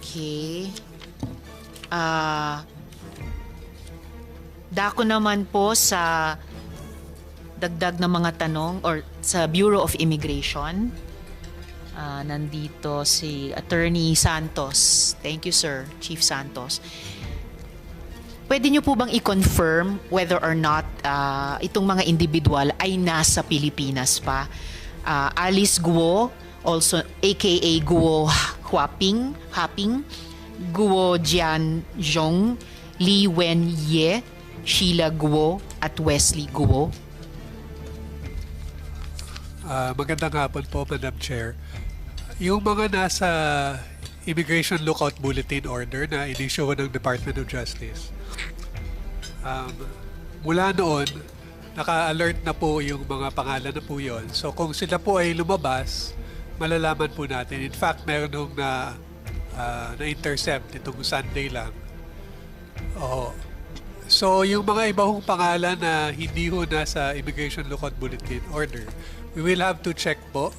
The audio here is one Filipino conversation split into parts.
Okay. Ah, dako naman po sa dagdag na mga tanong or sa Bureau of Immigration. Nandito si Attorney Santos. Thank you, sir. Chief Santos. Pwede niyo po bang i-confirm whether or not itong mga individual ay nasa Pilipinas pa? Alice Guo, also aka Guo Haping, Guo Jianzhong, Li Wen Ye, Sheila Guo, at Wesley Guo. Magandang hapon po, Madam Chair. Yung mga nasa Immigration Lookout Bulletin Order na inisyo ng Department of Justice, mula noon, naka-alert na po yung mga pangalan na po yun. So kung sila po ay lumabas, malalaman po natin. In fact, meron nung na-intercept itong Sunday lang. Oo. So yung mga iba hong pangalan na hindi ho nasa Immigration Lookout Bulletin Order, we will have to check po.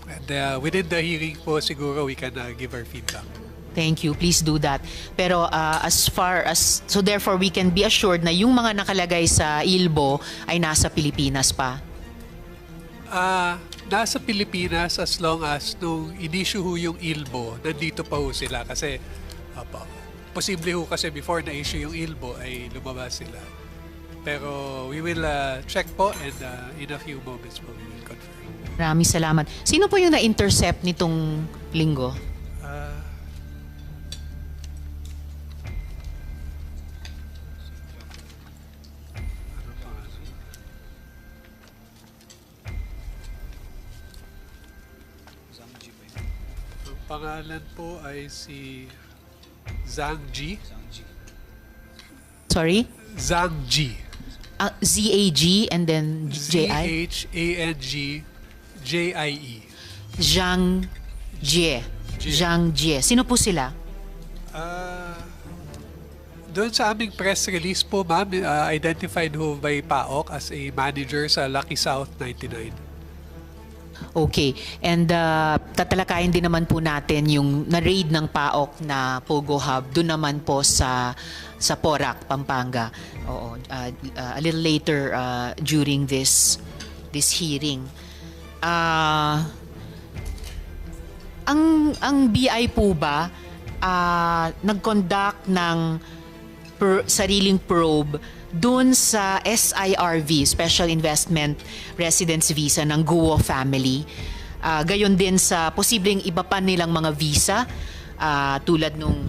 And within the hearing po, siguro we can give our feedback. Thank you. Please do that. Pero so therefore we can be assured na yung mga nakalagay sa ILBO ay nasa Pilipinas pa. Nasa Pilipinas as long as nung in-issue ho yung ILBO, nandito pa ho sila. Kasi, posible ho kasi before na-issue yung ILBO ay lumabas sila. Pero we will check po and in a few moments po we will confirm. Maraming salamat. Sino po yung na-intercept nitong linggo? Ang pangalan po ay si Zhang Ji. Sorry? Zhang Ji. Z-A-G and then J-I? Z-H-A-N-G-J-I-E. Zhang Jie. Zhang Jie. Sino po sila? Doon sa aming press release po, ma'am, identified ho by PAOK as a manager sa Lucky South 99. Okay. And tatalakayin din naman po natin yung na-raid ng PAOK na Pogo Hub doon naman po sa Porac, Pampanga. Oo, a little later during this hearing. Ang BI po ba nag-conduct ng sariling probe dun sa SIRV, Special Investment Residence Visa ng Guo family. Gayon din sa posibleng iba pa nilang mga visa tulad nung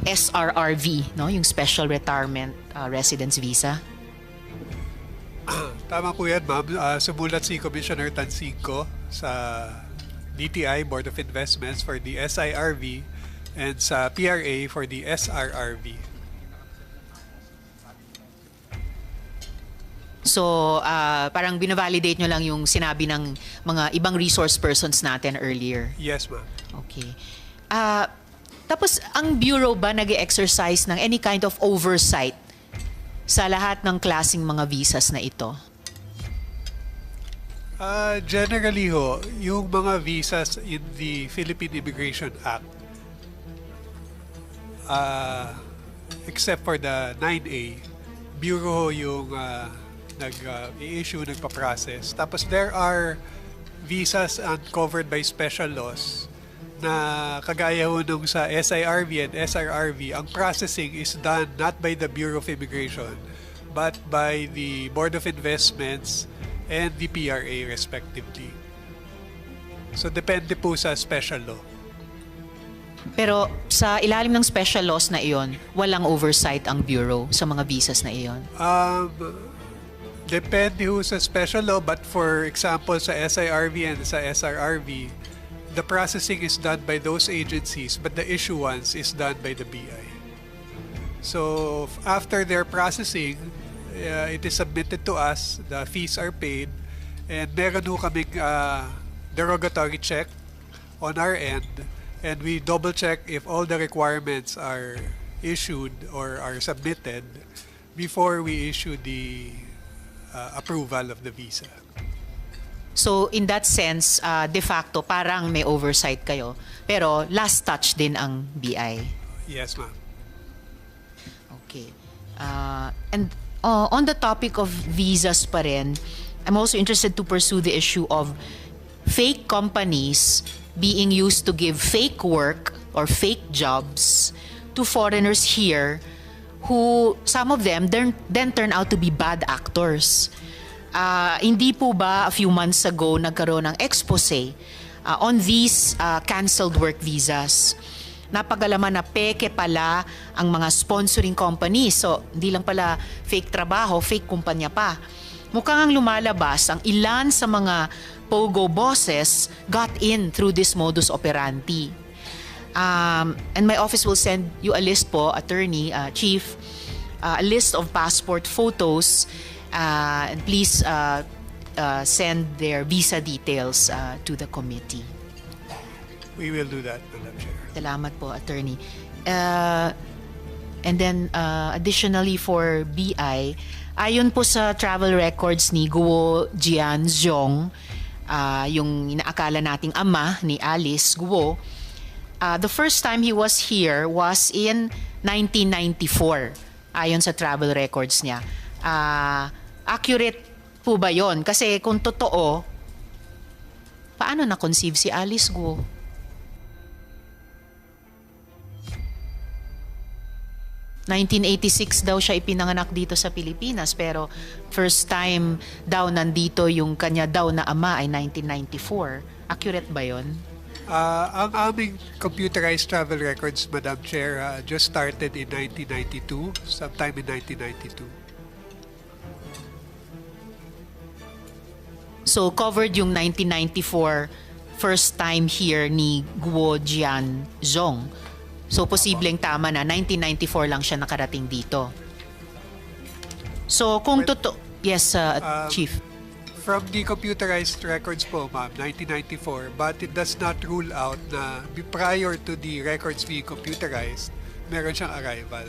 SRRV, no, yung Special Retirement Residence Visa. Tama po yan, ma'am. Sumulat si Commissioner Tansinco sa DTI, Board of Investments, for the SIRV and sa PRA for the SRRV. So, parang binavalidate nyo lang yung sinabi ng mga ibang resource persons natin earlier. Yes, ma'am. Okay. Tapos, ang Bureau ba nag-exercise ng any kind of oversight sa lahat ng klaseng mga visas na ito? Generally ho, yung mga visas in the Philippine Immigration Act, except for the 9A, Bureau ho yung nag-i-issue, nagpa-process. Tapos there are visas uncovered by special laws na kagaya ho nung sa SIRV and SRRV, ang processing is done not by the Bureau of Immigration but by the Board of Investments and the PRA respectively. So depende po sa special law. Pero sa ilalim ng special laws na iyon, walang oversight ang Bureau sa mga visas na iyon? Depende ho sa special law, but for example sa SIRV and sa SRRV, the processing is done by those agencies but the issuance is done by the BI. So after their processing, it is submitted to us, the fees are paid, and meron ho kaming derogatory check on our end, and we double check if all the requirements are issued or are submitted before we issue the approval of the visa. So in that sense, de facto, parang may oversight kayo. Pero last touch din ang BI. Yes, ma'am. Okay. And on the topic of visas pa rin, I'm also interested to pursue the issue of fake companies being used to give fake work or fake jobs to foreigners here who, some of them, then turn out to be bad actors. Hindi po ba a few months ago nagkaroon ng expose on these canceled work visas? Napagalaman na peke pala ang mga sponsoring companies. So, hindi lang pala fake trabaho, fake kumpanya pa. Mukhang ang lumalabas, ang ilan sa mga POGO bosses got in through this modus operandi. And my office will send you a list po, Attorney, Chief, a list of passport photos. And please send their visa details to the committee. We will do that, Madam Chair. Salamat po, Attorney. And then, additionally for BI, ayon po sa travel records ni Guo Jianzhong, yung inaakala nating ama ni Alice Guo, the first time he was here was in 1994, ayon sa travel records niya. Accurate po ba yon? Kasi kung totoo, paano na-conceive si Alice Guo? (1986) daw siya ipinanganak dito sa Pilipinas, pero first time daw nandito yung kanya daw na ama ay 1994. Accurate ba yon? Ang aming computerized travel records, Madam Chair, just started in 1992, sometime in 1992. So covered yung 1994 first time here ni Guo Jianzhong. So posibleng tama na 1994 lang siya nakarating dito. So kung totoo, yes, Chief. From the computerized records po, ma'am, 1994, but it does not rule out na prior to the records being computerized, meron siyang arrival.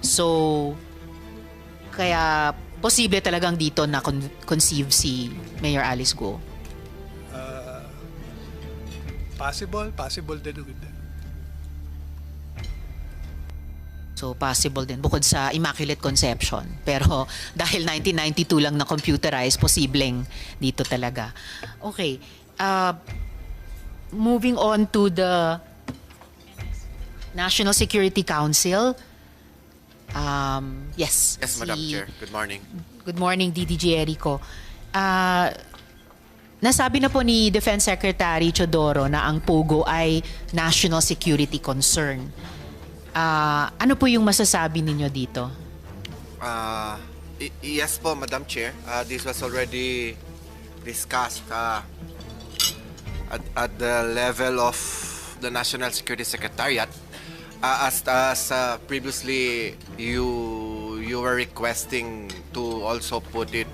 So kaya posible talagang dito na conceive si Mayor Alice Guo. Possible din. So possible din bukod sa Immaculate Conception. Pero dahil 1992 lang na computerized, posibleng dito talaga. Okay. Moving on to the National Security Council. Yes. Yes, Madam Chair. Good morning. Good morning, DDG Erico. Nasabi na po ni Defense Secretary Chodoro na ang POGO ay national security concern. Ano po yung masasabi ninyo dito? Yes po, Madam Chair. This was already discussed at the level of the National Security Secretariat. As previously, you were requesting to also put it,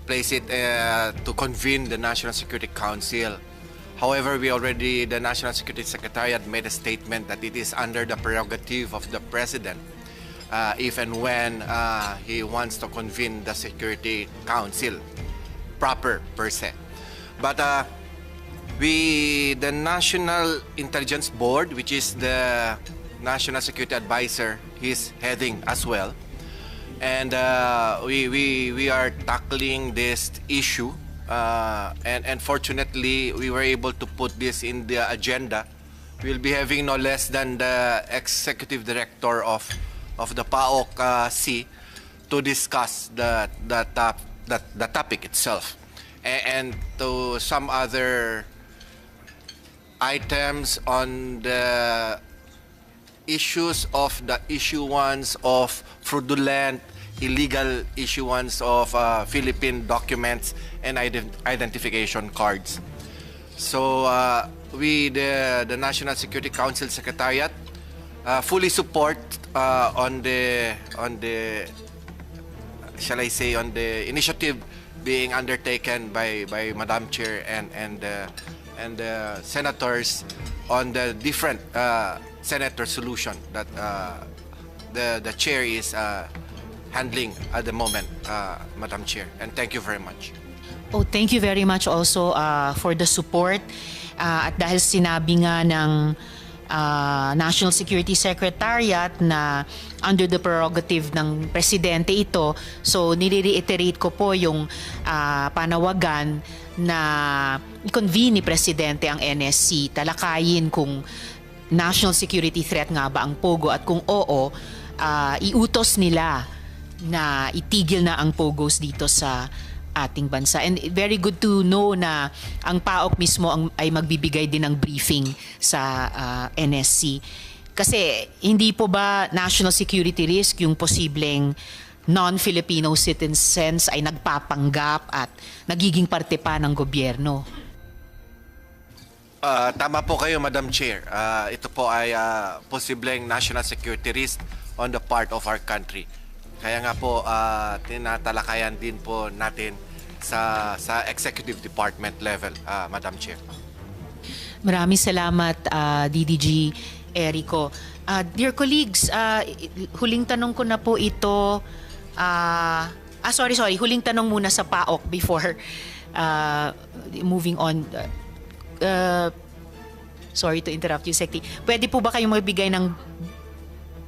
place it to convene the National Security Council. However, the National Security Secretariat made a statement that it is under the prerogative of the President if and when he wants to convene the Security Council proper per se. But the National Intelligence Board, which is the National Security Advisor, he's heading as well. And we are tackling this issue, and fortunately we were able to put this in the agenda. We'll be having no less than the executive director of the PAOK-C to discuss the topic itself, and to some other items on the issues of the issuance of fraudulent, illegal issuance of Philippine documents and identification cards. So we, the National Security Council Secretariat, fully support on the shall I say, on the initiative being undertaken by Madam Chair and senators on the different senator solution that the chair is handling at the moment, Madam Chair. And thank you very much. Oh, thank you very much also for the support. At dahil sinabi nga ng National Security Secretariat na under the prerogative ng presidente ito, so nire-reiterate ko po yung panawagan na i-convene ni presidente ang NSC, talakayin kung national security threat nga ba ang POGO at kung oo, iutos nila na itigil na ang POGOs dito sa ating bansa. And very good to know na ang PAOK mismo ay magbibigay din ng briefing sa NSC. Kasi hindi po ba national security risk yung posibleng non-Filipino citizens ay nagpapanggap at nagiging parte pa ng gobyerno? Tama po kayo, Madam Chair. Ito po ay posibleng national security risk on the part of our country. Kaya nga po, tinatalakayan din po natin sa Executive Department level, Madam Chair. Maraming salamat, DDG Erico. Dear colleagues, huling tanong ko na po ito. Sorry. Huling tanong muna sa PAOK before moving on. Sorry to interrupt you, Secretary. Pwede po ba kayong magbigay ng...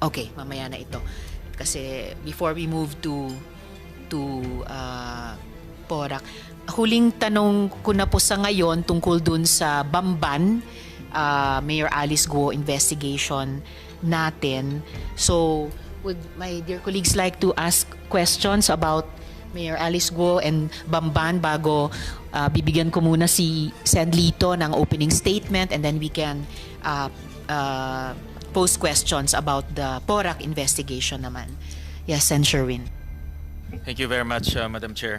Okay, mamaya na ito. Kasi before we move to PORAC, huling tanong ko na po sa ngayon tungkol dun sa Bamban, Mayor Alice Guo investigation natin. So, would my dear colleagues like to ask questions about Mayor Alice Guo and Bamban bago bibigyan ko muna si Sen Lito ng opening statement, and then we can pose questions about the PORAC investigation naman. Yes, Sen Sherwin. Thank you very much, Madam Chair.